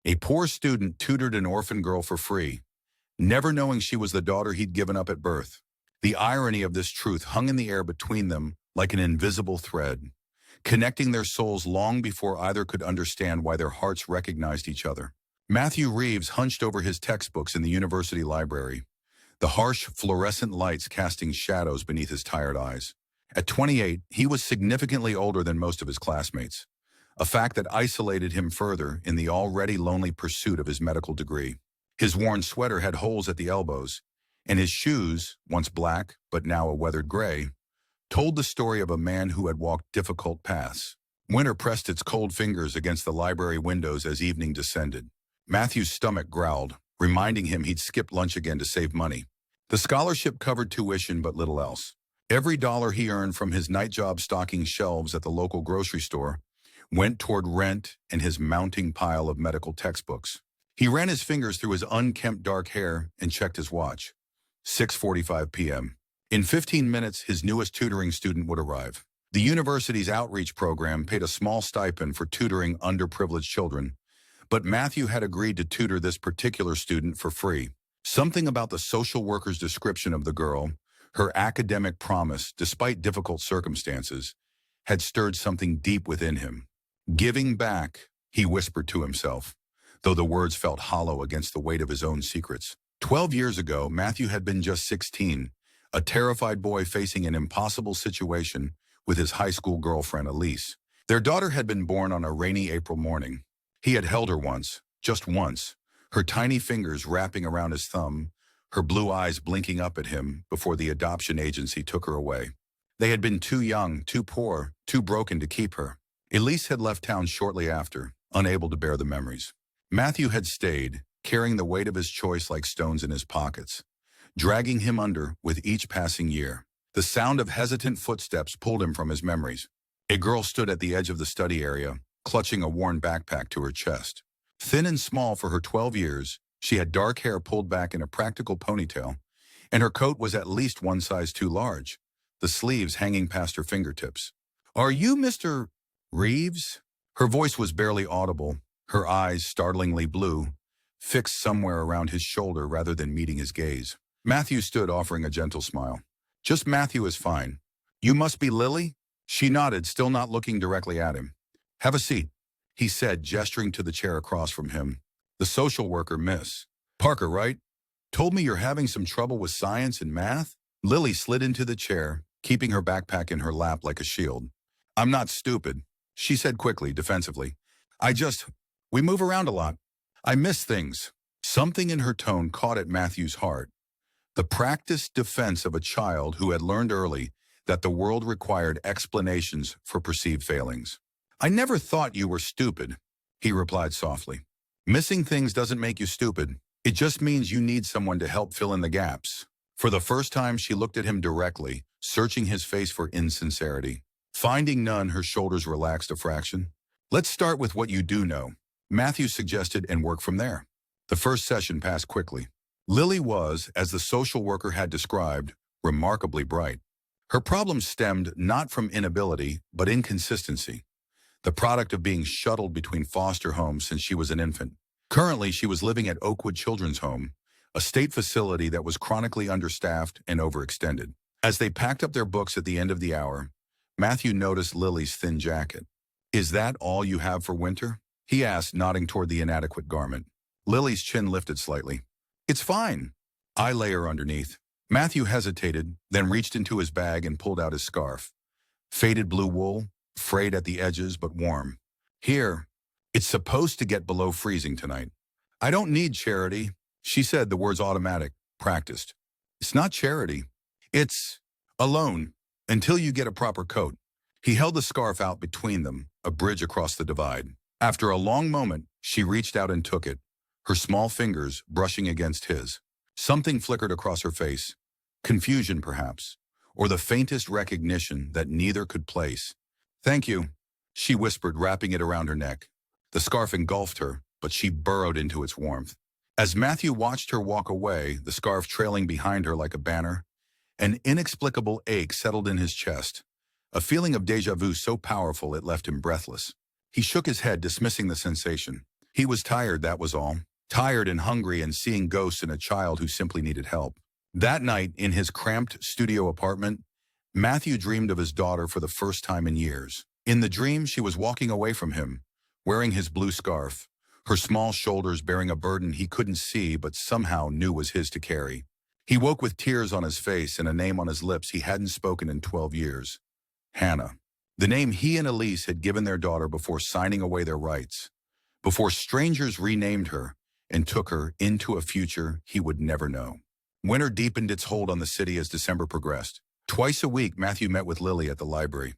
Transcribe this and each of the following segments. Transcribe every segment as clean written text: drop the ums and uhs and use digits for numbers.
A poor student tutored an orphan girl for free, never knowing she was the daughter he'd given up at birth. The irony of this truth hung in the air between them like an invisible thread, connecting their souls long before either could understand why their hearts recognized each other. Matthew Reeves hunched over his textbooks in the university library, the harsh fluorescent lights casting shadows beneath his tired eyes. At 28, he was significantly older than most of his classmates, a fact that isolated him further in the already lonely pursuit of his medical degree. His worn sweater had holes at the elbows, and his shoes, once black but now a weathered gray, told the story of a man who had walked difficult paths. Winter pressed its cold fingers against the library windows as evening descended. Matthew's stomach growled, reminding him he'd skipped lunch again to save money. The scholarship covered tuition but little else. Every dollar he earned from his night job stocking shelves at the local grocery store went toward rent and his mounting pile of medical textbooks. He ran his fingers through his unkempt dark hair and checked his watch. 6:45 p.m. In 15 minutes, his newest tutoring student would arrive. The university's outreach program paid a small stipend for tutoring underprivileged children, but Matthew had agreed to tutor this particular student for free. Something about the social worker's description of the girl, her academic promise despite difficult circumstances, had stirred something deep within him. Giving back, he whispered to himself, though the words felt hollow against the weight of his own secrets. 12 years ago, Matthew had been just 16, a terrified boy facing an impossible situation with his high school girlfriend, Elise. Their daughter had been born on a rainy April morning. He had held her once, just once, her tiny fingers wrapping around his thumb, her blue eyes blinking up at him before the adoption agency took her away. They had been too young, too poor, too broken to keep her. Elise had left town shortly after, unable to bear the memories. Matthew had stayed, carrying the weight of his choice like stones in his pockets, dragging him under with each passing year. The sound of hesitant footsteps pulled him from his memories. A girl stood at the edge of the study area, clutching a worn backpack to her chest. Thin and small for her 12 years, she had dark hair pulled back in a practical ponytail, and her coat was at least one size too large, the sleeves hanging past her fingertips. "Are you Mr. Reeves?" Her voice was barely audible, her eyes, startlingly blue, fixed somewhere around his shoulder rather than meeting his gaze. Matthew stood, offering a gentle smile. "Just Matthew is fine. You must be Lily?" She nodded, still not looking directly at him. "Have a seat," he said, gesturing to the chair across from him. "The social worker, Miss Parker, right? Told me you're having some trouble with science and math?" Lily slid into the chair, keeping her backpack in her lap like a shield. "I'm not stupid," she said quickly, defensively. We move around a lot. I miss things." Something in her tone caught at Matthew's heart. The practiced defense of a child who had learned early that the world required explanations for perceived failings. "I never thought you were stupid," he replied softly. "Missing things doesn't make you stupid. It just means you need someone to help fill in the gaps." For the first time, she looked at him directly, searching his face for insincerity. Finding none, her shoulders relaxed a fraction. "Let's start with what you do know," Matthew suggested, "and work from there." The first session passed quickly. Lily was, as the social worker had described, remarkably bright. Her problems stemmed not from inability, but inconsistency, the product of being shuttled between foster homes since she was an infant. Currently, she was living at Oakwood Children's Home, a state facility that was chronically understaffed and overextended. As they packed up their books at the end of the hour, Matthew noticed Lily's thin jacket. "Is that all you have for winter?" he asked, nodding toward the inadequate garment. Lily's chin lifted slightly. "It's fine. I lay her underneath." Matthew hesitated, then reached into his bag and pulled out his scarf. Faded blue wool, frayed at the edges but warm. "Here, it's supposed to get below freezing tonight." "I don't need charity," she said, the words automatic, practiced. "It's not charity. It's a loan, until you get a proper coat." He held the scarf out between them, a bridge across the divide. After a long moment, she reached out and took it, her small fingers brushing against his. Something flickered across her face. Confusion, perhaps, or the faintest recognition that neither could place. "Thank you," she whispered, wrapping it around her neck. The scarf engulfed her, but she burrowed into its warmth. As Matthew watched her walk away, the scarf trailing behind her like a banner, an inexplicable ache settled in his chest, a feeling of déjà vu so powerful it left him breathless. He shook his head, dismissing the sensation. He was tired, that was all. Tired and hungry and seeing ghosts in a child who simply needed help. That night, in his cramped studio apartment, Matthew dreamed of his daughter for the first time in years. In the dream, she was walking away from him, wearing his blue scarf, her small shoulders bearing a burden he couldn't see but somehow knew was his to carry. He woke with tears on his face and a name on his lips he hadn't spoken in 12 years. Hannah. The name he and Elise had given their daughter before signing away their rights, before strangers renamed her and took her into a future he would never know. Winter deepened its hold on the city as December progressed. Twice a week, Matthew met with Lily at the library,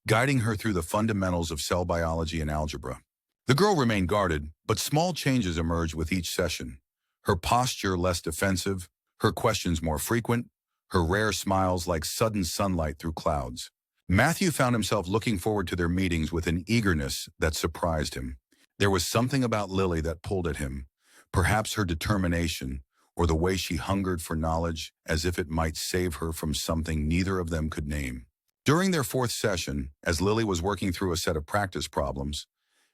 guiding her through the fundamentals of cell biology and algebra. The girl remained guarded, but small changes emerged with each session. Her posture less defensive, her questions more frequent, her rare smiles like sudden sunlight through clouds. Matthew found himself looking forward to their meetings with an eagerness that surprised him. There was something about Lily that pulled at him, perhaps her determination, or the way she hungered for knowledge as if it might save her from something neither of them could name. During their fourth session, as Lily was working through a set of practice problems,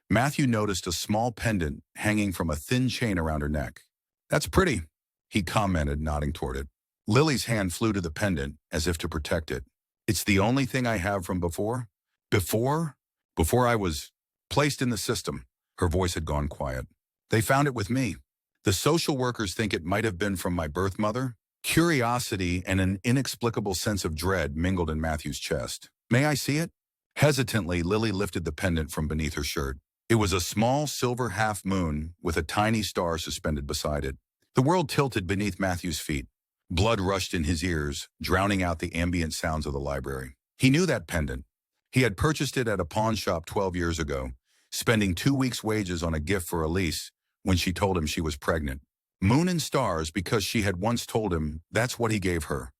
Matthew noticed a small pendant hanging from a thin chain around her neck. "That's pretty," he commented, nodding toward it. Lily's hand flew to the pendant as if to protect it. "It's the only thing I have from before? Before I was placed in the system." Her voice had gone quiet. "They found it with me. The social workers think it might have been from my birth mother." Curiosity and an inexplicable sense of dread mingled in Matthew's chest. "May I see it?" Hesitantly, Lily lifted the pendant from beneath her shirt. It was a small silver half moon with a tiny star suspended beside it. The world tilted beneath Matthew's feet. Blood rushed in his ears, drowning out the ambient sounds of the library. He knew that pendant. He had purchased it at a pawn shop 12 years ago, spending 2 weeks' wages on a gift for Elise when she told him she was pregnant. Moon and stars because she had once told him that's what he gave her.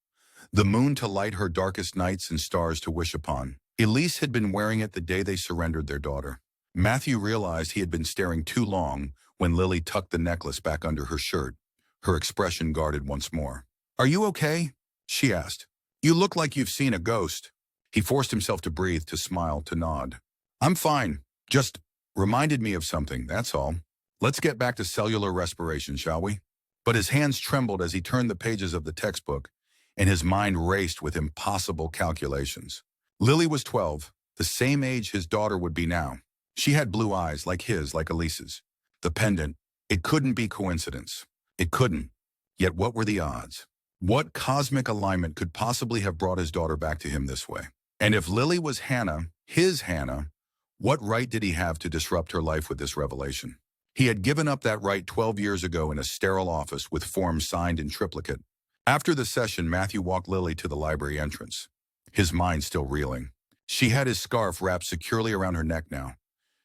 The moon to light her darkest nights and stars to wish upon. Elise had been wearing it the day they surrendered their daughter. Matthew realized he had been staring too long when Lily tucked the necklace back under her shirt, her expression guarded once more. "Are you okay?" she asked. "You look like you've seen a ghost." He forced himself to breathe, to smile, to nod. "I'm fine. Just reminded me of something, that's all. Let's get back to cellular respiration, shall we?" But his hands trembled as he turned the pages of the textbook, and his mind raced with impossible calculations. Lily was 12, the same age his daughter would be now. She had blue eyes like his, like Elise's. The pendant, it couldn't be coincidence. It couldn't. Yet what were the odds? What cosmic alignment could possibly have brought his daughter back to him this way? And if Lily was Hannah, his Hannah, what right did he have to disrupt her life with this revelation? He had given up that right 12 years ago in a sterile office with forms signed in triplicate. After the session, Matthew walked Lily to the library entrance, his mind still reeling. She had his scarf wrapped securely around her neck now.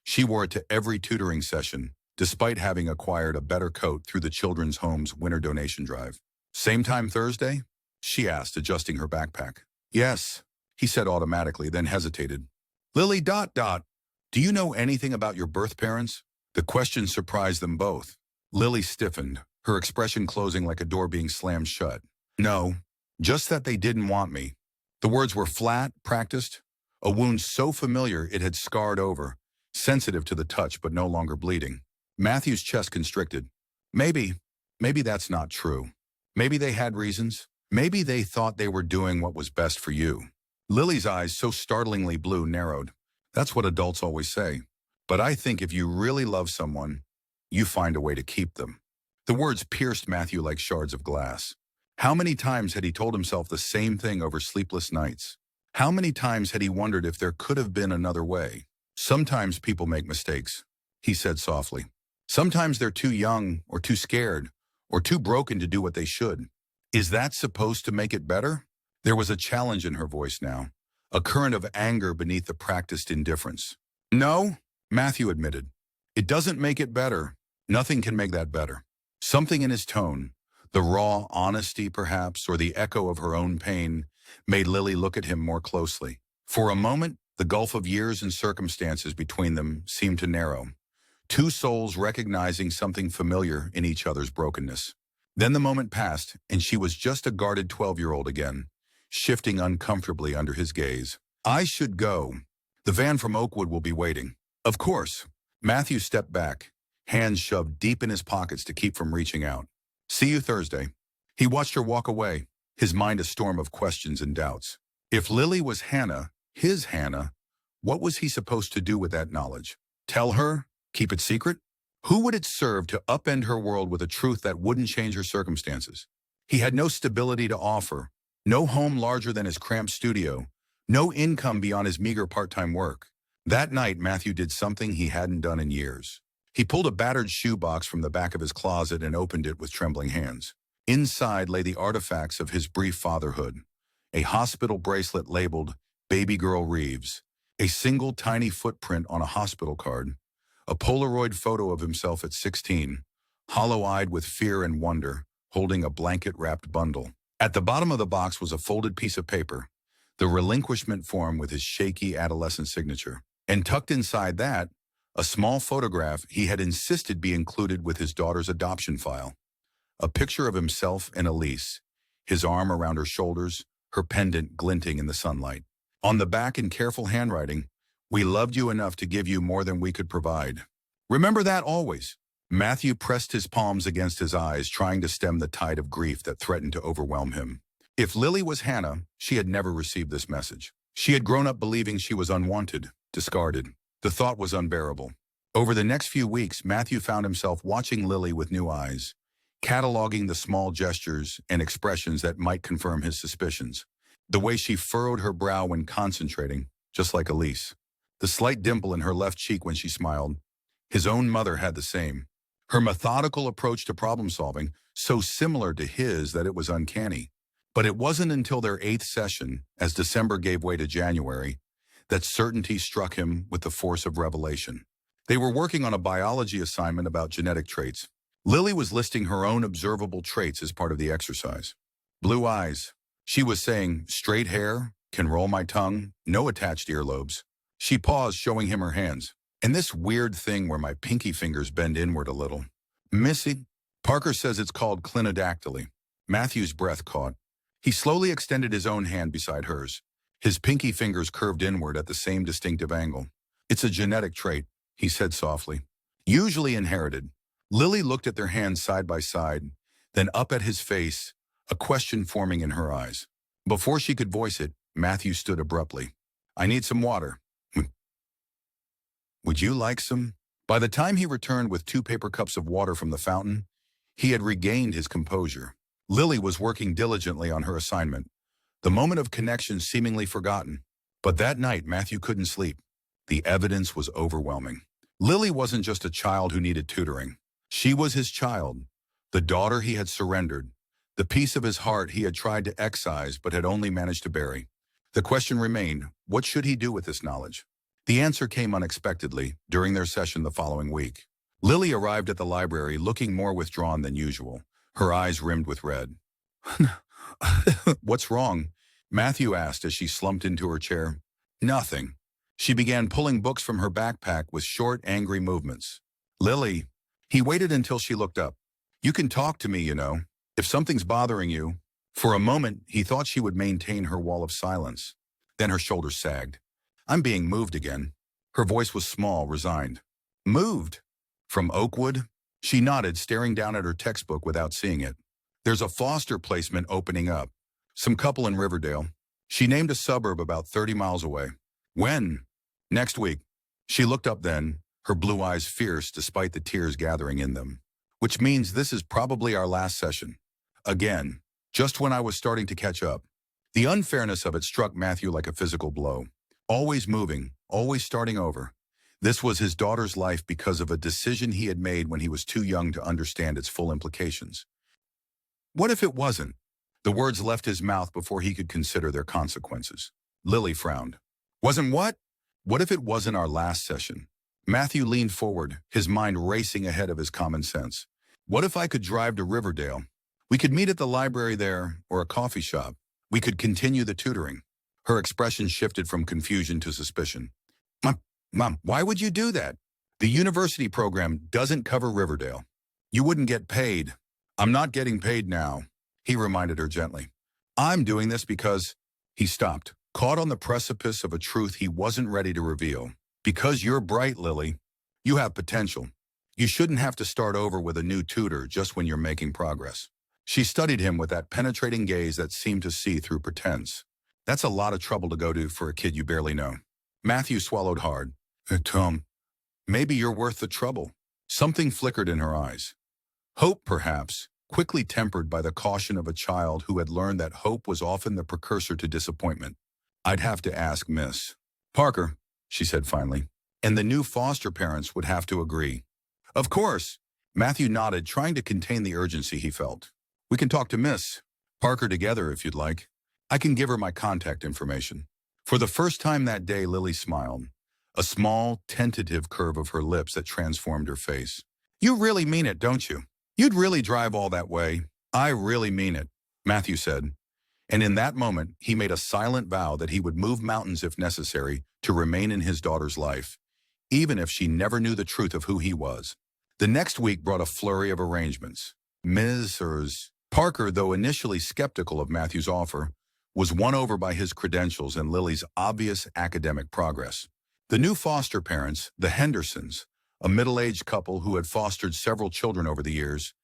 She wore it to every tutoring session, despite having acquired a better coat through the Children's Home's winter donation drive. "Same time Thursday?" she asked, adjusting her backpack. "Yes," he said automatically, then hesitated. "Lily ... Do you know anything about your birth parents?" The question surprised them both. Lily stiffened, her expression closing like a door being slammed shut. "No, just that they didn't want me." The words were flat, practiced, a wound so familiar it had scarred over, sensitive to the touch but no longer bleeding. Matthew's chest constricted. Maybe that's not true. Maybe they had reasons. Maybe they thought they were doing what was best for you. Lily's eyes, so startlingly blue, narrowed. "That's what adults always say. But I think if you really love someone, you find a way to keep them." The words pierced Matthew like shards of glass. How many times had he told himself the same thing over sleepless nights? How many times had he wondered if there could have been another way? "Sometimes people make mistakes," he said softly. "Sometimes they're too young or too scared or too broken to do what they should. Is that supposed to make it better?" There was a challenge in her voice now, a current of anger beneath the practiced indifference. "No," Matthew admitted. "It doesn't make it better. Nothing can make that better." Something in his tone, the raw honesty perhaps, or the echo of her own pain, made Lily look at him more closely. For a moment, the gulf of years and circumstances between them seemed to narrow, two souls recognizing something familiar in each other's brokenness. Then the moment passed, and she was just a guarded 12-year-old again, shifting uncomfortably under his gaze. "I should go. The van from Oakwood will be waiting." "Of course." Matthew stepped back, hands shoved deep in his pockets to keep from reaching out. See you Thursday. He watched her walk away, his mind a storm of questions and doubts. If Lily was Hannah, his Hannah, what was he supposed to do with that knowledge? Tell her? Keep it secret? Who would it serve to upend her world with a truth that wouldn't change her circumstances? He had no stability to offer, no home larger than his cramped studio, no income beyond his meager part-time work. That night, Matthew did something he hadn't done in years. He pulled a battered shoebox from the back of his closet and opened it with trembling hands. Inside lay the artifacts of his brief fatherhood. A hospital bracelet labeled Baby Girl Reeves, a single tiny footprint on a hospital card, a Polaroid photo of himself at 16, hollow-eyed with fear and wonder, holding a blanket-wrapped bundle. At the bottom of the box was a folded piece of paper, the relinquishment form with his shaky adolescent signature. And tucked inside that, a small photograph he had insisted be included with his daughter's adoption file. A picture of himself and Elise, his arm around her shoulders, her pendant glinting in the sunlight. On the back in careful handwriting, "We loved you enough to give you more than we could provide. Remember that always." Matthew pressed his palms against his eyes, trying to stem the tide of grief that threatened to overwhelm him. If Lily was Hannah, she had never received this message. She had grown up believing she was unwanted, discarded. The thought was unbearable. Over the next few weeks, Matthew found himself watching Lily with new eyes, cataloging the small gestures and expressions that might confirm his suspicions. The way she furrowed her brow when concentrating, just like Elise. The slight dimple in her left cheek when she smiled. His own mother had the same. Her methodical approach to problem-solving, so similar to his that it was uncanny. But it wasn't until their 8th session, as December gave way to January, that certainty struck him with the force of revelation. They were working on a biology assignment about genetic traits. Lily was listing her own observable traits as part of the exercise. Blue eyes. She was saying, straight hair, can roll my tongue, no attached earlobes. She paused, showing him her hands. And this weird thing where my pinky fingers bend inward a little. Missy? Parker says it's called clinodactyly. Matthew's breath caught. He slowly extended his own hand beside hers. His pinky fingers curved inward at the same distinctive angle. It's a genetic trait, he said softly. Usually inherited. Lily looked at their hands side by side, then up at his face, a question forming in her eyes. Before she could voice it, Matthew stood abruptly. I need some water. Would you like some? By the time he returned with 2 paper cups of water from the fountain, he had regained his composure. Lily was working diligently on her assignment, the moment of connection seemingly forgotten. But that night, Matthew couldn't sleep. The evidence was overwhelming. Lily wasn't just a child who needed tutoring. She was his child, the daughter he had surrendered, the piece of his heart he had tried to excise but had only managed to bury. The question remained, what should he do with this knowledge? The answer came unexpectedly during their session the following week. Lily arrived at the library looking more withdrawn than usual, her eyes rimmed with red. What's wrong? Matthew asked as she slumped into her chair. Nothing. She began pulling books from her backpack with short, angry movements. Lily, he waited until she looked up. You can talk to me, you know, if something's bothering you. For a moment, he thought she would maintain her wall of silence. Then her shoulders sagged. I'm being moved again. Her voice was small, resigned. Moved? From Oakwood? She nodded, staring down at her textbook without seeing it. There's a foster placement opening up. Some couple in Riverdale. She named a suburb about 30 miles away. When? Next week. She looked up then, her blue eyes fierce despite the tears gathering in them. Which means this is probably our last session. Again, just when I was starting to catch up. The unfairness of it struck Matthew like a physical blow. Always moving, always starting over. This was his daughter's life because of a decision he had made when he was too young to understand its full implications. What if it wasn't? The words left his mouth before he could consider their consequences. Lily frowned. Wasn't what? What if it wasn't our last session? Matthew leaned forward, his mind racing ahead of his common sense. What if I could drive to Riverdale? We could meet at the library there, or a coffee shop. We could continue the tutoring. Her expression shifted from confusion to suspicion. Mom, why would you do that? The university program doesn't cover Riverdale. You wouldn't get paid. I'm not getting paid now, he reminded her gently. I'm doing this because... He stopped, caught on the precipice of a truth he wasn't ready to reveal. Because you're bright, Lily. You have potential. You shouldn't have to start over with a new tutor just when you're making progress. She studied him with that penetrating gaze that seemed to see through pretense. That's a lot of trouble to go to for a kid you barely know. Matthew swallowed hard. Tom, maybe you're worth the trouble. Something flickered in her eyes. Hope, perhaps, quickly tempered by the caution of a child who had learned that hope was often the precursor to disappointment. I'd have to ask Miss Parker, she said finally, and the new foster parents would have to agree. Of course, Matthew nodded, trying to contain the urgency he felt. We can talk to Miss Parker together if you'd like. I can give her my contact information. For the first time that day, Lily smiled, a small, tentative curve of her lips that transformed her face. You really mean it, don't you? You'd really drive all that way. I really mean it, Matthew said. And in that moment, he made a silent vow that he would move mountains if necessary to remain in his daughter's life, even if she never knew the truth of who he was. The next week brought a flurry of arrangements. Mrs. Parker, though initially skeptical of Matthew's offer, was won over by his credentials and Lily's obvious academic progress. The new foster parents, the Hendersons, a middle-aged couple who had fostered several children over the years,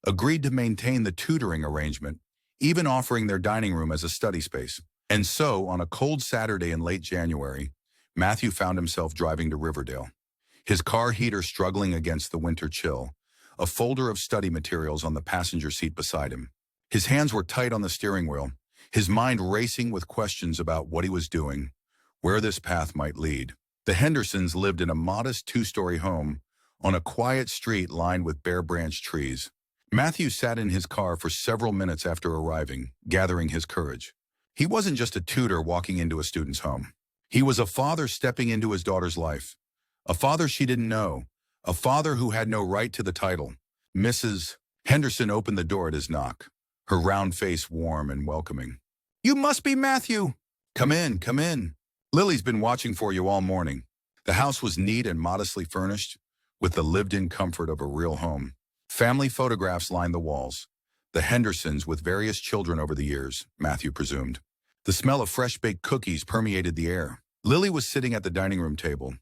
agreed to maintain the tutoring arrangement, even offering their dining room as a study space. And so, on a cold Saturday in late January, Matthew found himself driving to Riverdale, his car heater struggling against the winter chill, a folder of study materials on the passenger seat beside him. His hands were tight on the steering wheel, his mind racing with questions about what he was doing, where this path might lead. The Hendersons lived in a modest two-story home on a quiet street lined with bare branch trees. Matthew sat in his car for several minutes after arriving, gathering his courage. He wasn't just a tutor walking into a student's home. He was a father stepping into his daughter's life. A father she didn't know. A father who had no right to the title. Mrs. Henderson opened the door at his knock, her round face warm and welcoming. You must be Matthew. Come in, come in. Lily's been watching for you all morning. The house was neat and modestly furnished, with the lived-in comfort of a real home. Family photographs lined the walls. The Hendersons with various children over the years, Matthew presumed. The smell of fresh-baked cookies permeated the air. Lily was sitting at the dining room table,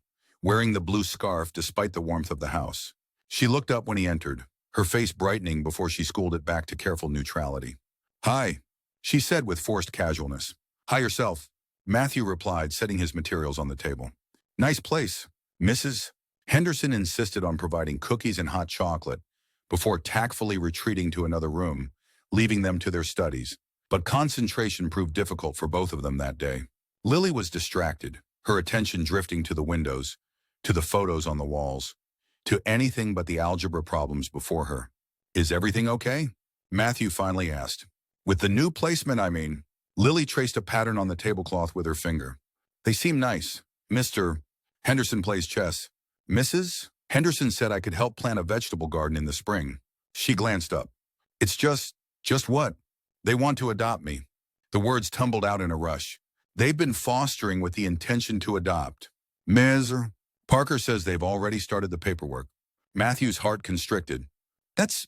wearing the blue scarf despite the warmth of the house. She looked up when he entered, her face brightening before she schooled it back to careful neutrality. Hi, she said with forced casualness. Hi yourself, Matthew replied, setting his materials on the table. Nice place. Mrs. Henderson insisted on providing cookies and hot chocolate before tactfully retreating to another room, leaving them to their studies. But concentration proved difficult for both of them that day. Lily was distracted, her attention drifting to the windows, to the photos on the walls, to anything but the algebra problems before her. Is everything okay? Matthew finally asked. With the new placement, I mean. Lily traced a pattern on the tablecloth with her finger. They seem nice. Mr. Henderson plays chess. Mrs. Henderson said I could help plant a vegetable garden in the spring. She glanced up. It's just what? They want to adopt me. The words tumbled out in a rush. They've been fostering with the intention to adopt. Ms. Parker says they've already started the paperwork. Matthew's heart constricted. That's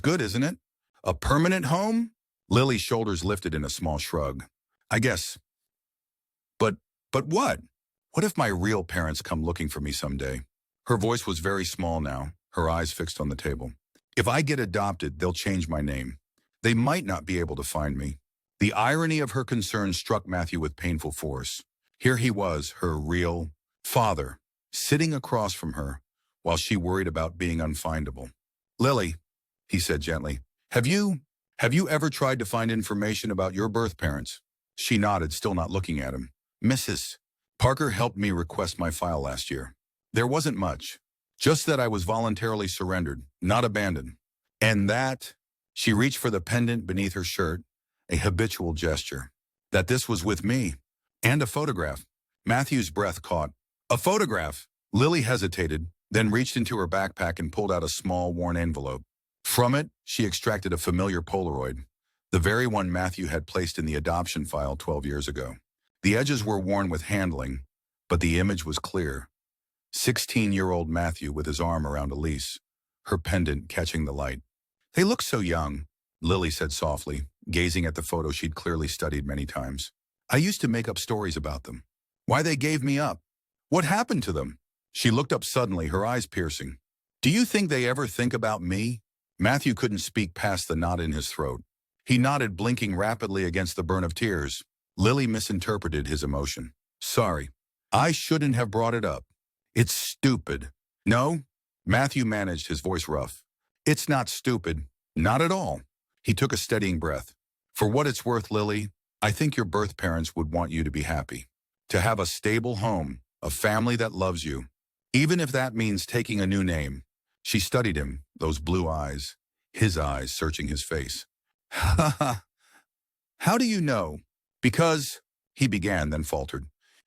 good, isn't it? A permanent home? Lily's shoulders lifted in a small shrug. I guess. But what? What if my real parents come looking for me someday? Her voice was very small now, her eyes fixed on the table. If I get adopted, they'll change my name. They might not be able to find me. The irony of her concern struck Matthew with painful force. Here he was, her real father, sitting across from her while she worried about being unfindable. Lily, he said gently, have you ever tried to find information about your birth parents? She nodded, still not looking at him. Mrs. Parker helped me request my file last year. There wasn't much, just that I was voluntarily surrendered, not abandoned. And that, she reached for the pendant beneath her shirt, a habitual gesture, that this was with me, and a photograph. Matthew's breath caught. A photograph? Lily hesitated, then reached into her backpack and pulled out a small, worn envelope. From it, she extracted a familiar Polaroid, the very one Matthew had placed in the adoption file 12 years ago. The edges were worn with handling, but the image was clear. 16-year-old Matthew with his arm around Elise, her pendant catching the light. They look so young, Lily said softly, gazing at the photo she'd clearly studied many times. I used to make up stories about them. Why they gave me up. What happened to them? She looked up suddenly, her eyes piercing. Do you think they ever think about me? Matthew couldn't speak past the knot in his throat. He nodded, blinking rapidly against the burn of tears. Lily misinterpreted his emotion. Sorry. I shouldn't have brought it up. It's stupid. No? Matthew managed, his voice rough. It's not stupid. Not at all. He took a steadying breath. For what it's worth, Lily, I think your birth parents would want you to be happy. To have a stable home, a family that loves you. Even if that means taking a new name. She studied him, those blue eyes, his eyes searching his face. Ha ha. How do you know? Because, he began, then faltered.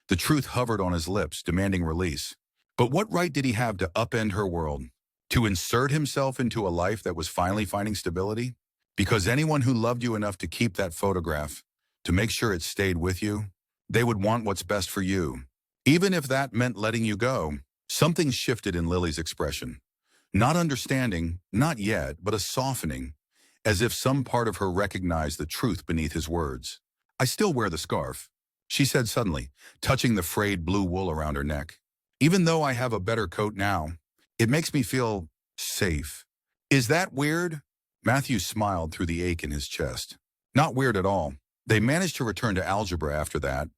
The truth hovered on his lips, demanding release. But what right did he have to upend her world? To insert himself into a life that was finally finding stability? Because anyone who loved you enough to keep that photograph, to make sure it stayed with you, they would want what's best for you. Even if that meant letting you go. Something shifted in Lily's expression. Not understanding, not yet, but a softening, as if some part of her recognized the truth beneath his words. I still wear the scarf, she said suddenly, touching the frayed blue wool around her neck. Even though I have a better coat now, it makes me feel safe. Is that weird? Matthew smiled through the ache in his chest. Not weird at all. They managed to return to algebra after that,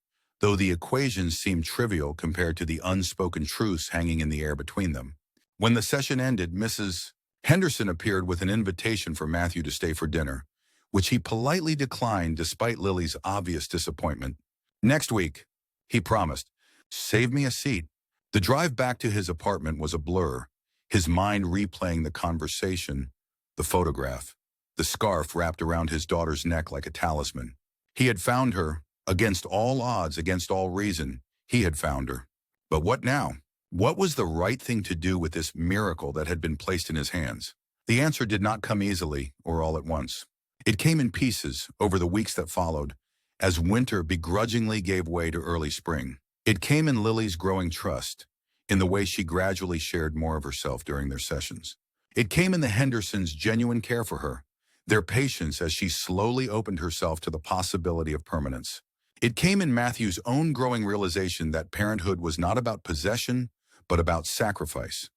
though the equations seemed trivial compared to the unspoken truths hanging in the air between them. When the session ended, Mrs. Henderson appeared with an invitation for Matthew to stay for dinner, which he politely declined despite Lily's obvious disappointment. Next week, he promised. Save me a seat. The drive back to his apartment was a blur, his mind replaying the conversation, the photograph, the scarf wrapped around his daughter's neck like a talisman. He had found her. Against all odds, against all reason, he had found her. But what now? What was the right thing to do with this miracle that had been placed in his hands? The answer did not come easily or all at once. It came in pieces over the weeks that followed, as winter begrudgingly gave way to early spring. It came in Lily's growing trust, in the way she gradually shared more of herself during their sessions. It came in the Hendersons' genuine care for her, their patience as she slowly opened herself to the possibility of permanence. It came in Matthew's own growing realization that parenthood was not about possession, but about sacrifice.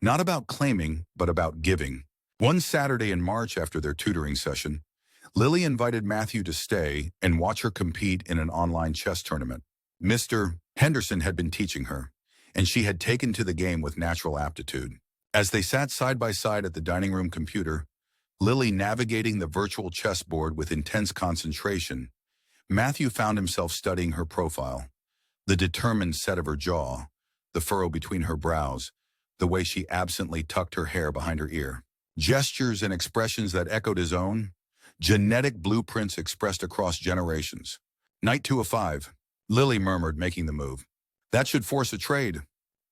Not about claiming, but about giving. One Saturday in March after their tutoring session, Lily invited Matthew to stay and watch her compete in an online chess tournament. Mr. Henderson had been teaching her, and she had taken to the game with natural aptitude. As they sat side by side at the dining room computer, Lily navigating the virtual chessboard with intense concentration, Matthew found himself studying her profile, the determined set of her jaw, the furrow between her brows, the way she absently tucked her hair behind her ear. Gestures and expressions that echoed his own, genetic blueprints expressed across generations. Knight 2 of 5, Lily murmured, making the move. That should force a trade.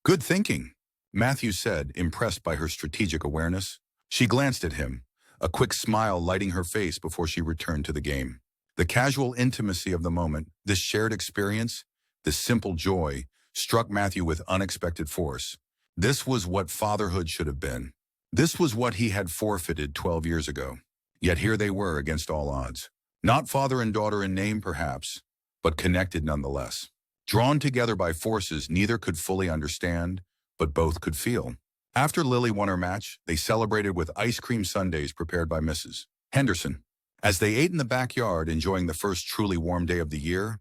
Good thinking, Matthew said, impressed by her strategic awareness. She glanced at him, a quick smile lighting her face before she returned to the game. The casual intimacy of the moment, this shared experience, this simple joy, struck Matthew with unexpected force. This was what fatherhood should have been. This was what he had forfeited 12 years ago. Yet here they were against all odds. Not father and daughter in name, perhaps, but connected nonetheless. Drawn together by forces neither could fully understand, but both could feel. After Lily won her match, they celebrated with ice cream sundaes prepared by Mrs. Henderson. As they ate in the backyard, enjoying the first truly warm day of the year,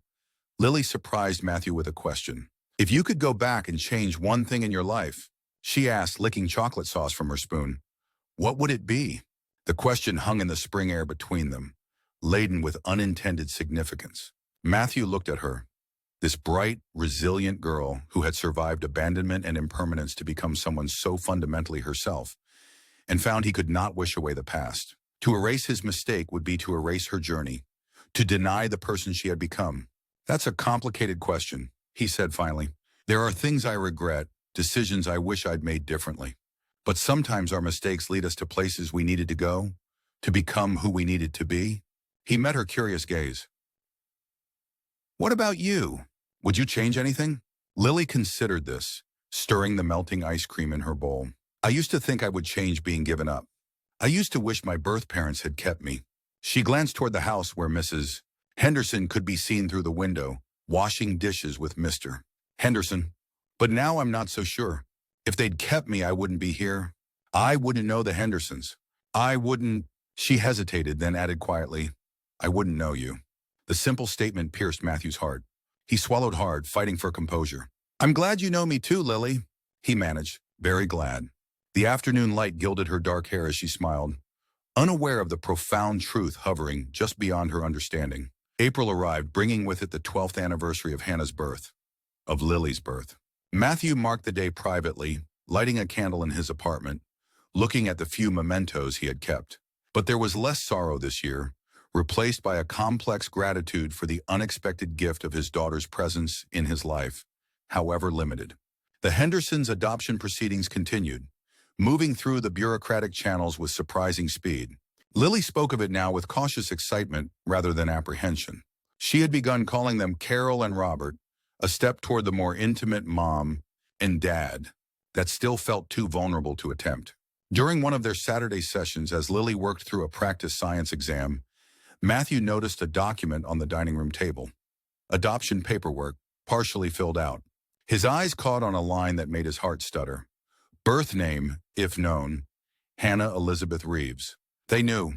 Lily surprised Matthew with a question. If you could go back and change one thing in your life, she asked, licking chocolate sauce from her spoon, what would it be? The question hung in the spring air between them, laden with unintended significance. Matthew looked at her, this bright, resilient girl who had survived abandonment and impermanence to become someone so fundamentally herself, and found he could not wish away the past. To erase his mistake would be to erase her journey, to deny the person she had become. That's a complicated question, he said finally. There are things I regret, decisions I wish I'd made differently. But sometimes our mistakes lead us to places we needed to go, to become who we needed to be. He met her curious gaze. What about you? Would you change anything? Lily considered this, stirring the melting ice cream in her bowl. I used to think I would change being given up. I used to wish my birth parents had kept me. She glanced toward the house where Mrs. Henderson could be seen through the window, washing dishes with Mr. Henderson. But now I'm not so sure. If they'd kept me, I wouldn't be here. I wouldn't know the Hendersons. I wouldn't. She hesitated, then added quietly, I wouldn't know you. The simple statement pierced Matthew's heart. He swallowed hard, fighting for composure. I'm glad you know me too, Lily, he managed, very glad. The afternoon light gilded her dark hair as she smiled, unaware of the profound truth hovering just beyond her understanding. April arrived, bringing with it the 12th anniversary of Hannah's birth, of Lily's birth. Matthew marked the day privately, lighting a candle in his apartment, looking at the few mementos he had kept. But there was less sorrow this year, replaced by a complex gratitude for the unexpected gift of his daughter's presence in his life, however limited. The Hendersons' adoption proceedings continued, moving through the bureaucratic channels with surprising speed. Lily spoke of it now with cautious excitement rather than apprehension. She had begun calling them Carol and Robert, a step toward the more intimate mom and dad that still felt too vulnerable to attempt. During one of their Saturday sessions, as Lily worked through a practice science exam, Matthew noticed a document on the dining room table. Adoption paperwork, partially filled out. His eyes caught on a line that made his heart stutter. Birth name, if known, Hannah Elizabeth Reeves. They knew.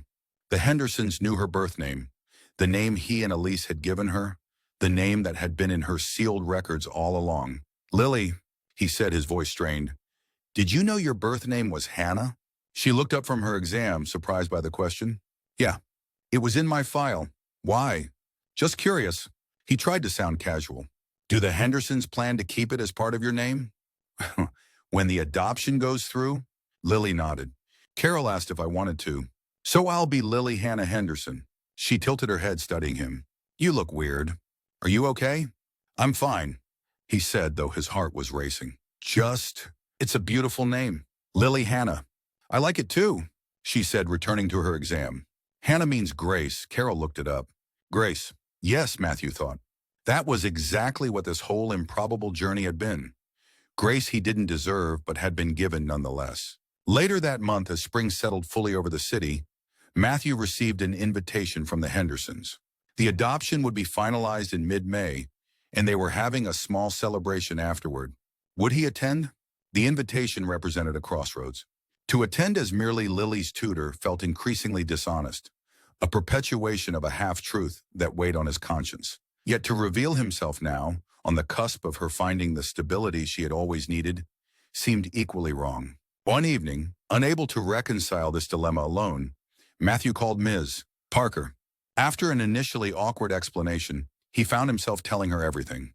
The Hendersons knew her birth name, the name he and Elise had given her, the name that had been in her sealed records all along. Lily, he said, his voice strained, did you know your birth name was Hannah? She looked up from her exam, surprised by the question. Yeah, it was in my file. Why? Just curious. He tried to sound casual. Do the Hendersons plan to keep it as part of your name? When the adoption goes through? Lily nodded. Carol asked if I wanted to. So I'll be Lily Hannah Henderson. She tilted her head, studying him. You look weird. Are you okay? I'm fine, he said, though his heart was racing. It's a beautiful name. Lily Hannah. I like it too, she said, returning to her exam. Hannah means grace. Carol looked it up. Grace. Yes, Matthew thought. That was exactly what this whole improbable journey had been. Grace he didn't deserve, but had been given nonetheless. Later that month, as spring settled fully over the city, Matthew received an invitation from the Hendersons. The adoption would be finalized in mid-May, and they were having a small celebration afterward. Would he attend? The invitation represented a crossroads. To attend as merely Lily's tutor felt increasingly dishonest, a perpetuation of a half-truth that weighed on his conscience. Yet to reveal himself now, on the cusp of her finding the stability she had always needed, seemed equally wrong. One evening, unable to reconcile this dilemma alone, Matthew called Ms. Parker. After an initially awkward explanation, he found himself telling her everything.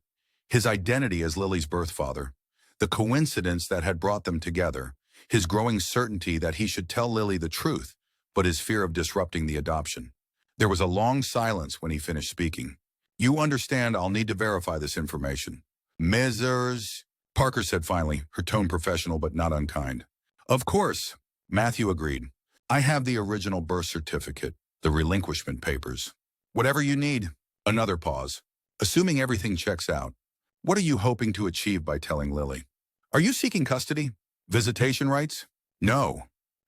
His identity as Lily's birth father, the coincidence that had brought them together, his growing certainty that he should tell Lily the truth, but his fear of disrupting the adoption. There was a long silence when he finished speaking. You understand, I'll need to verify this information. Mrs. Parker said finally, her tone professional but not unkind. Of course, Matthew agreed. I have the original birth certificate, the relinquishment papers. Whatever you need. Another pause. Assuming everything checks out, what are you hoping to achieve by telling Lily? Are you seeking custody? Visitation rights? No.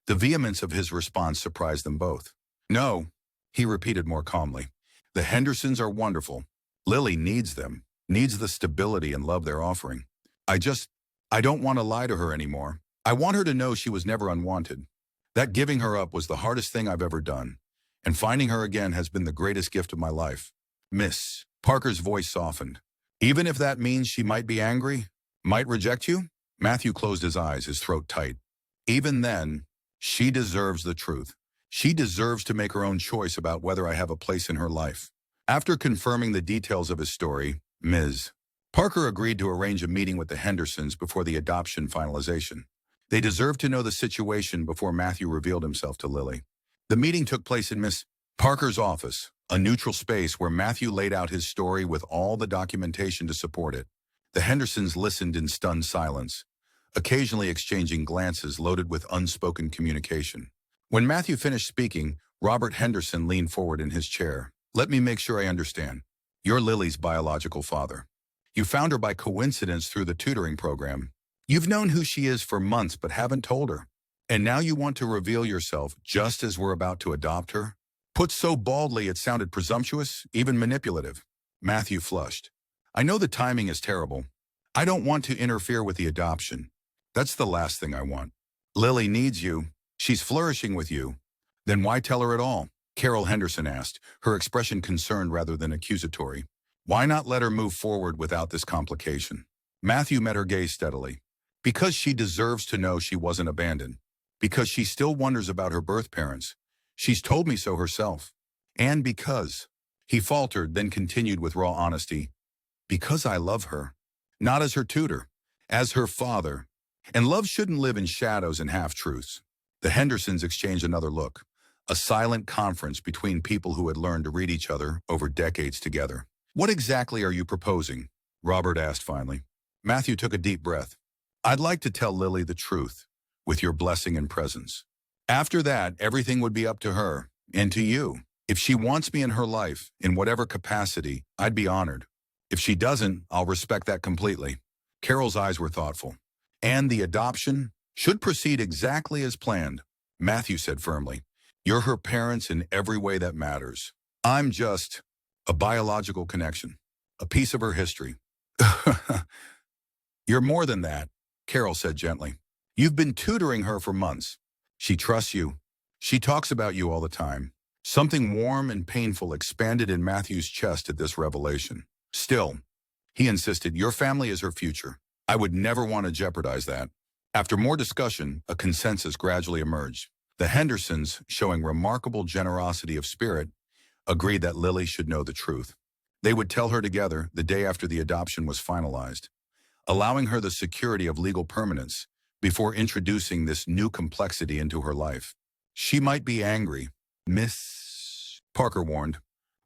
The vehemence of his response surprised them both. No, he repeated more calmly. The Hendersons are wonderful. Lily needs them, needs the stability and love they're offering. I don't want to lie to her anymore. I want her to know she was never unwanted. That giving her up was the hardest thing I've ever done, and finding her again has been the greatest gift of my life. Miss Parker's voice softened. Even if that means she might be angry, might reject you? Matthew closed his eyes, his throat tight. Even then, she deserves the truth. She deserves to make her own choice about whether I have a place in her life. After confirming the details of his story, Ms. Parker agreed to arrange a meeting with the Hendersons before the adoption finalization. They deserved to know the situation before Matthew revealed himself to Lily. The meeting took place in Miss Parker's office, a neutral space where Matthew laid out his story with all the documentation to support it. The Hendersons listened in stunned silence, occasionally exchanging glances loaded with unspoken communication. When Matthew finished speaking, Robert Henderson leaned forward in his chair. Let me make sure I understand. You're Lily's biological father. You found her by coincidence through the tutoring program. You've known who she is for months but haven't told her. And now you want to reveal yourself just as we're about to adopt her? Put so baldly it sounded presumptuous, even manipulative. Matthew flushed. I know the timing is terrible. I don't want to interfere with the adoption. That's the last thing I want. Lily needs you. She's flourishing with you. Then why tell her at all? Carol Henderson asked, her expression concerned rather than accusatory. Why not let her move forward without this complication? Matthew met her gaze steadily. Because she deserves to know she wasn't abandoned. Because she still wonders about her birth parents. She's told me so herself. And because. He faltered, then continued with raw honesty. Because I love her. Not as her tutor. As her father. And love shouldn't live in shadows and half-truths. The Hendersons exchanged another look. A silent conference between people who had learned to read each other over decades together. What exactly are you proposing? Robert asked finally. Matthew took a deep breath. I'd like to tell Lily the truth, with your blessing and presence. After that, everything would be up to her, and to you. If she wants me in her life, in whatever capacity, I'd be honored. If she doesn't, I'll respect that completely. Carol's eyes were thoughtful. And the adoption should proceed exactly as planned, Matthew said firmly. You're her parents in every way that matters. I'm just a biological connection, a piece of her history. You're more than that, Carol said gently. You've been tutoring her for months. She trusts you. She talks about you all the time. Something warm and painful expanded in Matthew's chest at this revelation. Still, he insisted, your family is her future. I would never want to jeopardize that. After more discussion, a consensus gradually emerged. The Hendersons, showing remarkable generosity of spirit, agreed that Lily should know the truth. They would tell her together the day after the adoption was finalized, allowing her the security of legal permanence before introducing this new complexity into her life. She might be angry, Miss Parker warned,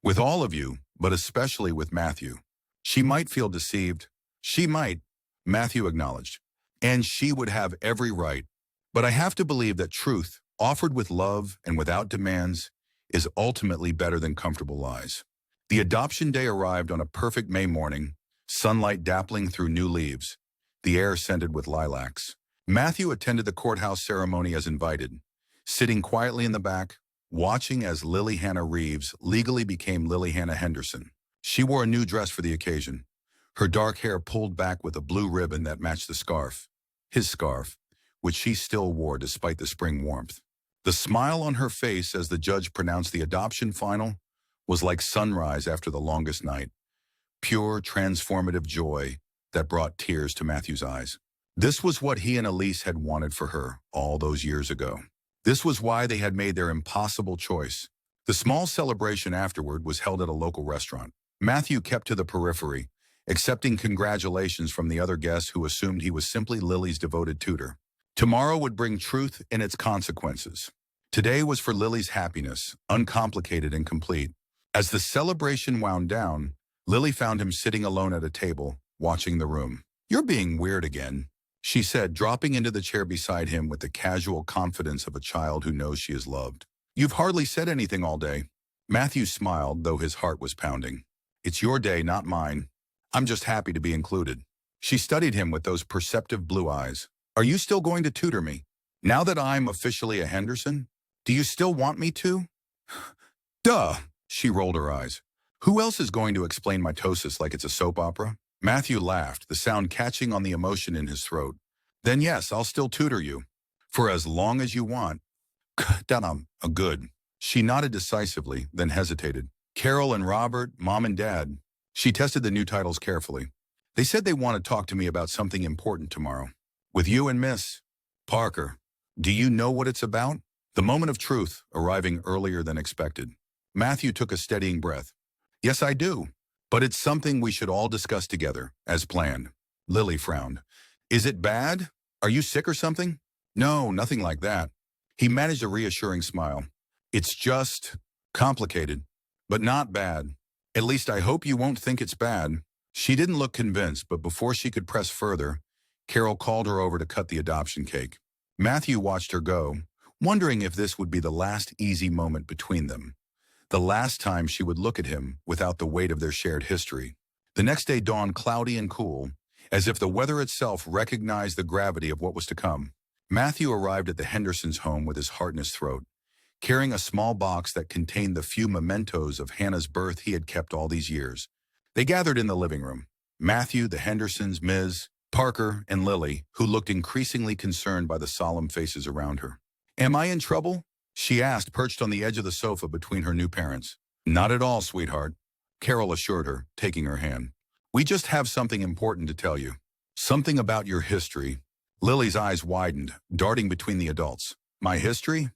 with all of you, but especially with Matthew. She might feel deceived. She might, Matthew acknowledged, and she would have every right. But I have to believe that truth, offered with love and without demands, is ultimately better than comfortable lies. The adoption day arrived on a perfect May morning, sunlight dappling through new leaves, the air scented with lilacs. Matthew attended the courthouse ceremony as invited, sitting quietly in the back, watching as Lily Hannah Reeves legally became Lily Hannah Henderson. She wore a new dress for the occasion, her dark hair pulled back with a blue ribbon that matched the scarf, his scarf, which she still wore despite the spring warmth. The smile on her face as the judge pronounced the adoption final was like sunrise after the longest night, pure, transformative joy that brought tears to Matthew's eyes. This was what he and Elise had wanted for her all those years ago. This was why they had made their impossible choice. The small celebration afterward was held at a local restaurant. Matthew kept to the periphery, accepting congratulations from the other guests who assumed he was simply Lily's devoted tutor. Tomorrow would bring truth and its consequences. Today was for Lily's happiness, uncomplicated and complete. As the celebration wound down, Lily found him sitting alone at a table, watching the room. You're being weird again, she said, dropping into the chair beside him with the casual confidence of a child who knows she is loved. You've hardly said anything all day. Matthew smiled, though his heart was pounding. It's your day, not mine. I'm just happy to be included. She studied him with those perceptive blue eyes. Are you still going to tutor me? Now that I'm officially a Henderson? Do you still want me to? Duh, she rolled her eyes. Who else is going to explain mitosis like it's a soap opera? Matthew laughed, the sound catching on the emotion in his throat. Then yes, I'll still tutor you. For as long as you want. Good. She nodded decisively, then hesitated. Carol and Robert, Mom and Dad. She tested the new titles carefully. They said they want to talk to me about something important tomorrow. With you and Miss Parker. Do you know what it's about? The moment of truth, arriving earlier than expected. Matthew took a steadying breath. Yes, I do. But it's something we should all discuss together, as planned. Lily frowned. Is it bad? Are you sick or something? No, nothing like that. He managed a reassuring smile. It's just complicated, but not bad. At least I hope you won't think it's bad. She didn't look convinced, but before she could press further, Carol called her over to cut the adoption cake. Matthew watched her go, wondering if this would be the last easy moment between them. The last time she would look at him without the weight of their shared history. The next day dawned cloudy and cool, as if the weather itself recognized the gravity of what was to come. Matthew arrived at the Hendersons' home with his heart in his throat, carrying a small box that contained the few mementos of Hannah's birth he had kept all these years. They gathered in the living room. Matthew, the Hendersons, Ms. Parker and Lily, who looked increasingly concerned by the solemn faces around her. "Am I in trouble?" she asked, perched on the edge of the sofa between her new parents. "Not at all, sweetheart," Carol assured her, taking her hand. "We just have something important to tell you. Something about your history." Lily's eyes widened, darting between the adults. "My history?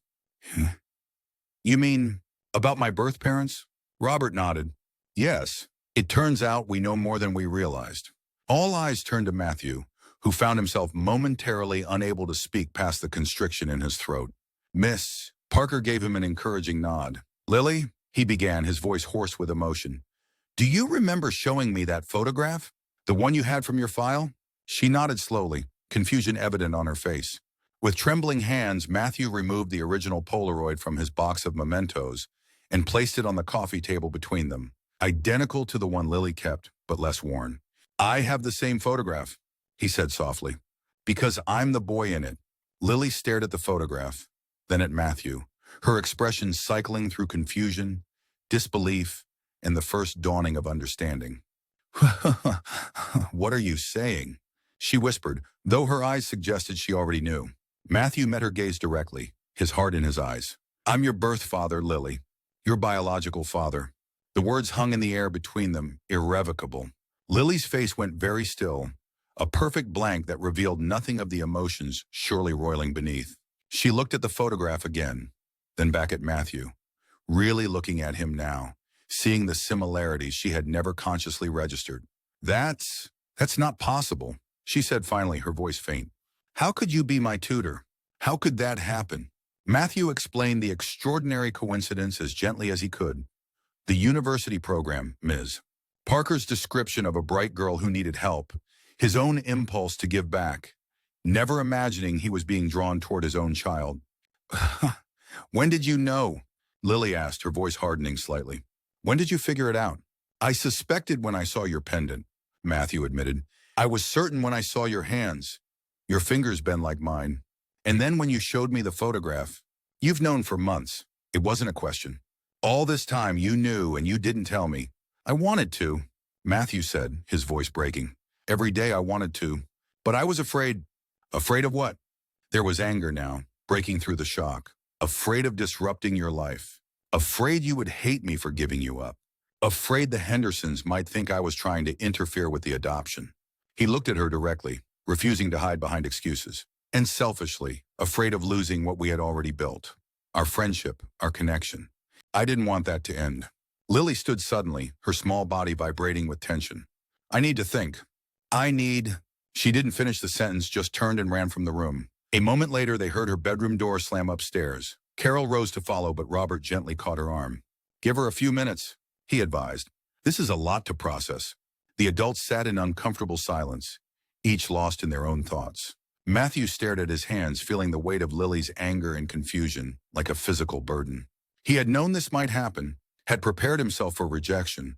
You mean about my birth parents?" Robert nodded. "Yes. It turns out we know more than we realized." All eyes turned to Matthew, who found himself momentarily unable to speak past the constriction in his throat. "Miss," Parker gave him an encouraging nod. "Lily," he began, his voice hoarse with emotion. "Do you remember showing me that photograph? The one you had from your file?" She nodded slowly, confusion evident on her face. With trembling hands, Matthew removed the original Polaroid from his box of mementos and placed it on the coffee table between them, identical to the one Lily kept, but less worn. "I have the same photograph," he said softly, "because I'm the boy in it." Lily stared at the photograph, then at Matthew, her expression cycling through confusion, disbelief, and the first dawning of understanding. "What are you saying?" she whispered, though her eyes suggested she already knew. Matthew met her gaze directly, his heart in his eyes. "I'm your birth father, Lily. Your biological father." The words hung in the air between them, irrevocable. Lily's face went very still, a perfect blank that revealed nothing of the emotions surely roiling beneath. She looked at the photograph again, then back at Matthew, really looking at him now, seeing the similarities she had never consciously registered. That's not possible," she said finally, her voice faint. "How could you be my tutor? How could that happen?" Matthew explained the extraordinary coincidence as gently as he could. "The university program, Ms. Parker's description of a bright girl who needed help, his own impulse to give back, never imagining he was being drawn toward his own child." "When did you know?" Lily asked, her voice hardening slightly. "When did you figure it out?" "I suspected when I saw your pendant," Matthew admitted. "I was certain when I saw your hands. Your fingers bend like mine. And then when you showed me the photograph, you've known for months. It wasn't a question. All this time you knew and you didn't tell me. I wanted to," Matthew said, his voice breaking. "Every day I wanted to. But I was afraid." "Afraid of what?" There was anger now, breaking through the shock. "Afraid of disrupting your life. Afraid you would hate me for giving you up. Afraid the Hendersons might think I was trying to interfere with the adoption." He looked at her directly, refusing to hide behind excuses. "And selfishly, afraid of losing what we had already built. Our friendship, our connection. I didn't want that to end." Lily stood suddenly, her small body vibrating with tension. "I need to think. She didn't finish the sentence, just turned and ran from the room. A moment later, they heard her bedroom door slam upstairs. Carol rose to follow, but Robert gently caught her arm. "Give her a few minutes," he advised. "This is a lot to process." The adults sat in uncomfortable silence, each lost in their own thoughts. Matthew stared at his hands, feeling the weight of Lily's anger and confusion, like a physical burden. He had known this might happen, had prepared himself for rejection,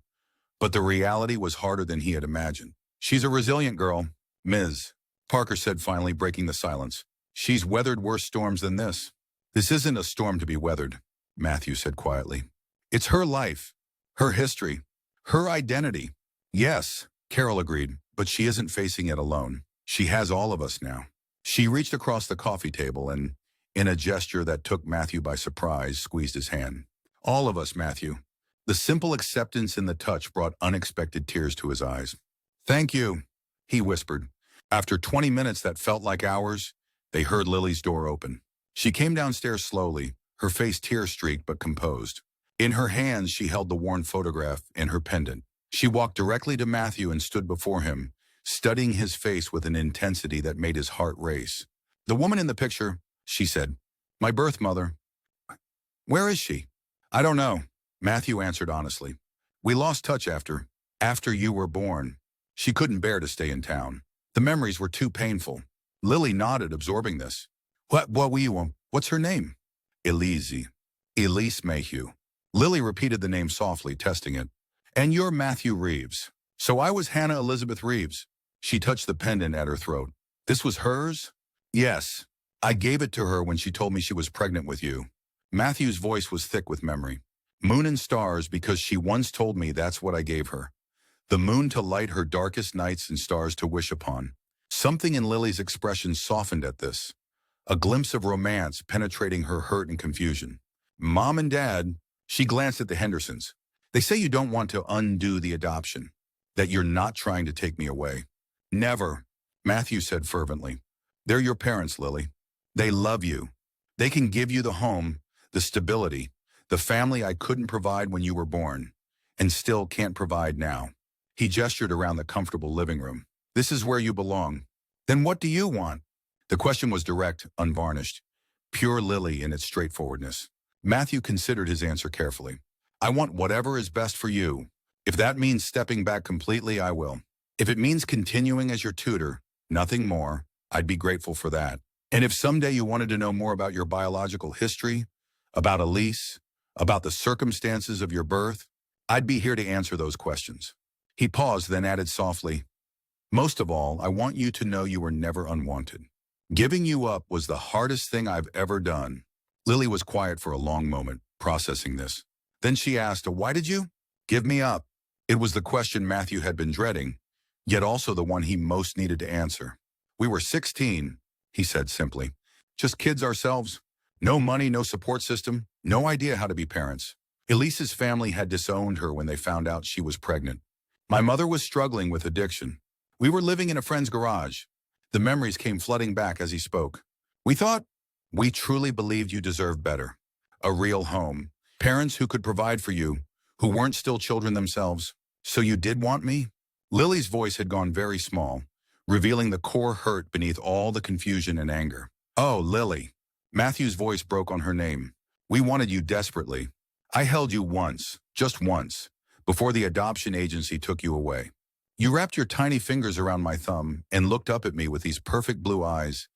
but the reality was harder than he had imagined. "She's a resilient girl, Ms. Parker said finally, breaking the silence. "She's weathered worse storms than this." "This isn't a storm to be weathered," Matthew said quietly. "It's her life, her history, her identity." "Yes," Carol agreed, "but she isn't facing it alone. She has all of us now." She reached across the coffee table and, in a gesture that took Matthew by surprise, squeezed his hand. "All of us, Matthew." The simple acceptance in the touch brought unexpected tears to his eyes. "Thank you," he whispered. After 20 minutes that felt like hours, they heard Lily's door open. She came downstairs slowly, her face tear-streaked but composed. In her hands, she held the worn photograph and her pendant. She walked directly to Matthew and stood before him, studying his face with an intensity that made his heart race. "The woman in the picture," she said, "my birth mother. Where is she?" "I don't know," Matthew answered honestly. "We lost touch after you were born. She couldn't bear to stay in town. The memories were too painful." Lily nodded, absorbing this. What were you, what's her name?" Elise Mayhew." Lily repeated the name softly, testing it. "And you're Matthew Reeves." "So I was Hannah Elizabeth Reeves." She touched the pendant at her throat. "This was hers?" "Yes. I gave it to her when she told me she was pregnant with you." Matthew's voice was thick with memory. "Moon and stars, because she once told me that's what I gave her. The moon to light her darkest nights and stars to wish upon. Something in Lily's expression softened at this, a glimpse of romance penetrating her hurt and confusion. Mom and Dad, she glanced at the Hendersons. They say you don't want to undo the adoption, that you're not trying to take me away. Never, Matthew said fervently. They're your parents, Lily. They love you. They can give you the home, the stability, the family I couldn't provide when you were born, and still can't provide now. He gestured around the comfortable living room. This is where you belong. Then what do you want? The question was direct, unvarnished, pure Lily in its straightforwardness. Matthew considered his answer carefully. I want whatever is best for you. If that means stepping back completely, I will. If it means continuing as your tutor, nothing more, I'd be grateful for that. And if someday you wanted to know more about your biological history, about Elise, about the circumstances of your birth, I'd be here to answer those questions. He paused, then added softly, most of all, I want you to know you were never unwanted. Giving you up was the hardest thing I've ever done. Lily was quiet for a long moment, processing this. Then she asked, why did you give me up? It was the question Matthew had been dreading, yet also the one he most needed to answer. We were 16, he said simply. Just kids ourselves. No money, no support system, no idea how to be parents. Elise's family had disowned her when they found out she was pregnant. My mother was struggling with addiction. We were living in a friend's garage. The memories came flooding back as he spoke. We truly believed you deserved better. A real home. Parents who could provide for you, who weren't still children themselves. So you did want me? Lily's voice had gone very small, revealing the core hurt beneath all the confusion and anger. Oh, Lily. Matthew's voice broke on her name. We wanted you desperately. I held you once, just once, before the adoption agency took you away. You wrapped your tiny fingers around my thumb and looked up at me with these perfect blue eyes,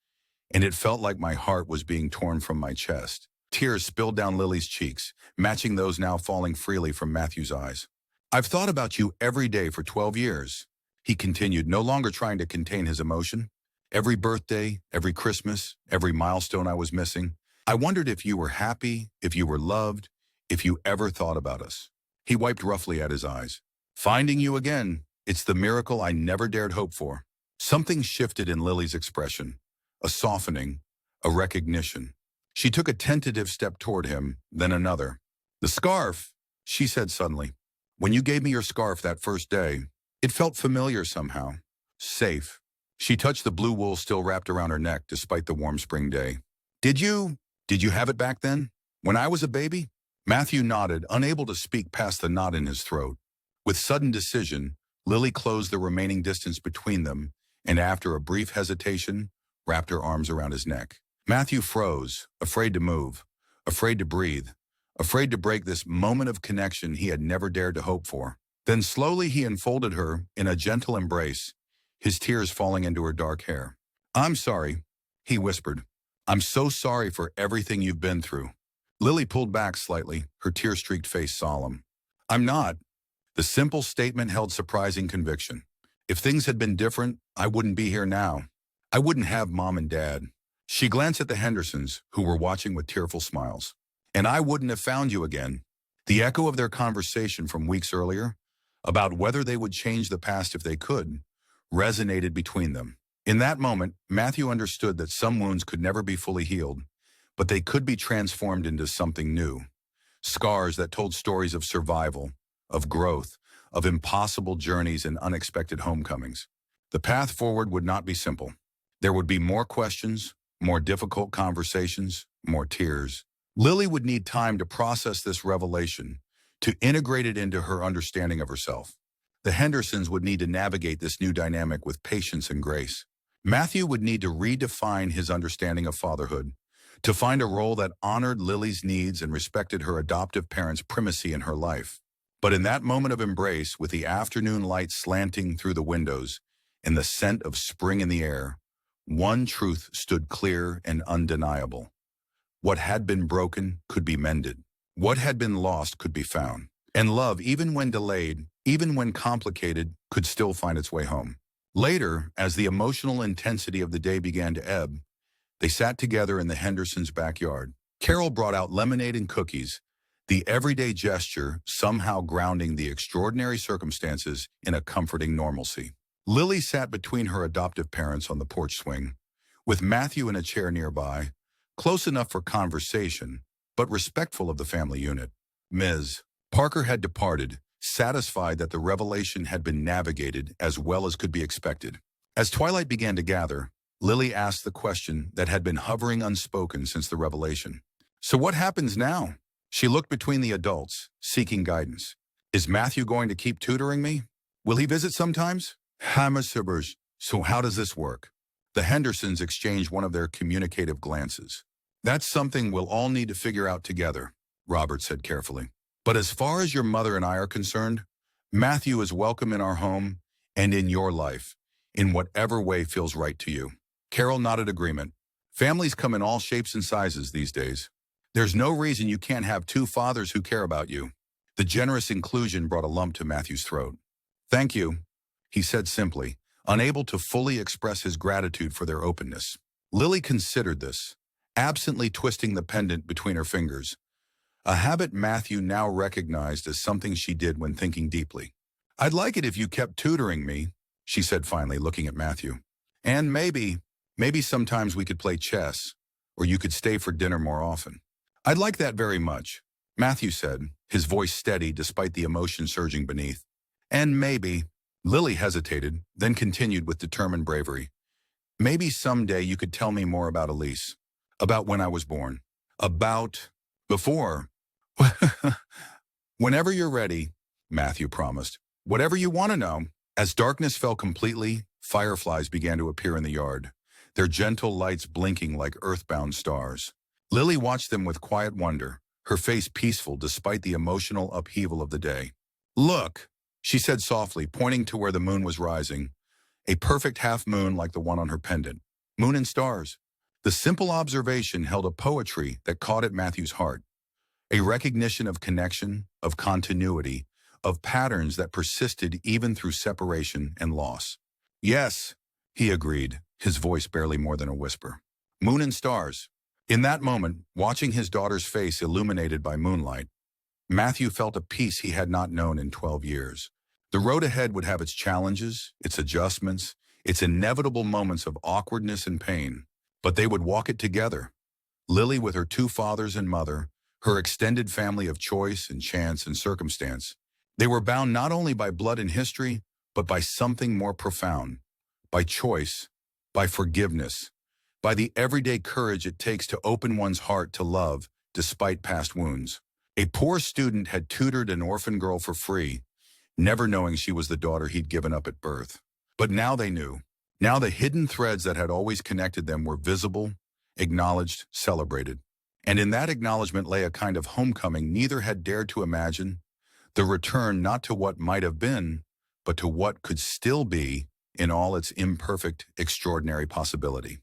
and it felt like my heart was being torn from my chest. Tears spilled down Lily's cheeks, matching those now falling freely from Matthew's eyes. I've thought about you every day for 12 years, he continued, no longer trying to contain his emotion. Every birthday, every Christmas, every milestone I was missing. I wondered if you were happy, if you were loved, if you ever thought about us. He wiped roughly at his eyes. Finding you again, it's the miracle I never dared hope for. Something shifted in Lily's expression, a softening, a recognition. She took a tentative step toward him, then another. The scarf, she said suddenly. When you gave me your scarf that first day, it felt familiar somehow. Safe. She touched the blue wool still wrapped around her neck despite the warm spring day. Did you have it back then? When I was a baby? Matthew nodded, unable to speak past the knot in his throat. With sudden decision, Lily closed the remaining distance between them, and after a brief hesitation, wrapped her arms around his neck. Matthew froze, afraid to move, afraid to breathe, afraid to break this moment of connection he had never dared to hope for. Then slowly he enfolded her in a gentle embrace, his tears falling into her dark hair. I'm sorry, he whispered. I'm so sorry for everything you've been through. Lily pulled back slightly, her tear-streaked face solemn. I'm not. The simple statement held surprising conviction. If things had been different, I wouldn't be here now. I wouldn't have Mom and Dad. She glanced at the Hendersons, who were watching with tearful smiles. And I wouldn't have found you again. The echo of their conversation from weeks earlier, about whether they would change the past if they could, resonated between them. In that moment, Matthew understood that some wounds could never be fully healed, but they could be transformed into something new. Scars that told stories of survival, of growth, of impossible journeys and unexpected homecomings. The path forward would not be simple. There would be more questions, more difficult conversations, more tears. Lily would need time to process this revelation, to integrate it into her understanding of herself. The Hendersons would need to navigate this new dynamic with patience and grace. Matthew would need to redefine his understanding of fatherhood, to find a role that honored Lily's needs and respected her adoptive parents' primacy in her life. But in that moment of embrace, with the afternoon light slanting through the windows and the scent of spring in the air, one truth stood clear and undeniable. What had been broken could be mended. What had been lost could be found. And love, even when delayed, even when complicated, could still find its way home. Later, as the emotional intensity of the day began to ebb, they sat together in the Hendersons' backyard. Carol brought out lemonade and cookies, the everyday gesture somehow grounding the extraordinary circumstances in a comforting normalcy. Lily sat between her adoptive parents on the porch swing, with Matthew in a chair nearby, close enough for conversation, but respectful of the family unit. Ms. Parker had departed, satisfied that the revelation had been navigated as well as could be expected. As twilight began to gather, Lily asked the question that had been hovering unspoken since the revelation. So what happens now? She looked between the adults, seeking guidance. Is Matthew going to keep tutoring me? Will he visit sometimes? Hammersibers. So how does this work? The Hendersons exchanged one of their communicative glances. That's something we'll all need to figure out together, Robert said carefully. But as far as your mother and I are concerned, Matthew is welcome in our home and in your life, in whatever way feels right to you. Carol nodded agreement. Families come in all shapes and sizes these days. There's no reason you can't have two fathers who care about you. The generous inclusion brought a lump to Matthew's throat. Thank you, he said simply, unable to fully express his gratitude for their openness. Lily considered this, absently twisting the pendant between her fingers, a habit Matthew now recognized as something she did when thinking deeply. I'd like it if you kept tutoring me, she said finally, looking at Matthew. And maybe sometimes we could play chess, or you could stay for dinner more often. I'd like that very much, Matthew said, his voice steady despite the emotion surging beneath. And maybe, Lily hesitated, then continued with determined bravery. Maybe someday you could tell me more about Elise, about when I was born, about before. Whenever you're ready, Matthew promised. Whatever you want to know. As darkness fell completely, fireflies began to appear in the yard, their gentle lights blinking like earthbound stars. Lily watched them with quiet wonder, her face peaceful despite the emotional upheaval of the day. Look, she said softly, pointing to where the moon was rising, a perfect half moon like the one on her pendant. Moon and stars. The simple observation held a poetry that caught at Matthew's heart, a recognition of connection, of continuity, of patterns that persisted even through separation and loss. Yes, he agreed, his voice barely more than a whisper. Moon and stars. In that moment, watching his daughter's face illuminated by moonlight, Matthew felt a peace he had not known in 12 years. The road ahead would have its challenges, its adjustments, its inevitable moments of awkwardness and pain, but they would walk it together. Lily with her two fathers and mother, her extended family of choice and chance and circumstance. They were bound not only by blood and history, but by something more profound, by choice, by forgiveness, by the everyday courage it takes to open one's heart to love despite past wounds. A poor student had tutored an orphan girl for free, never knowing she was the daughter he'd given up at birth. But now they knew. Now the hidden threads that had always connected them were visible, acknowledged, celebrated. And in that acknowledgement lay a kind of homecoming neither had dared to imagine, the return not to what might have been, but to what could still be in all its imperfect, extraordinary possibility.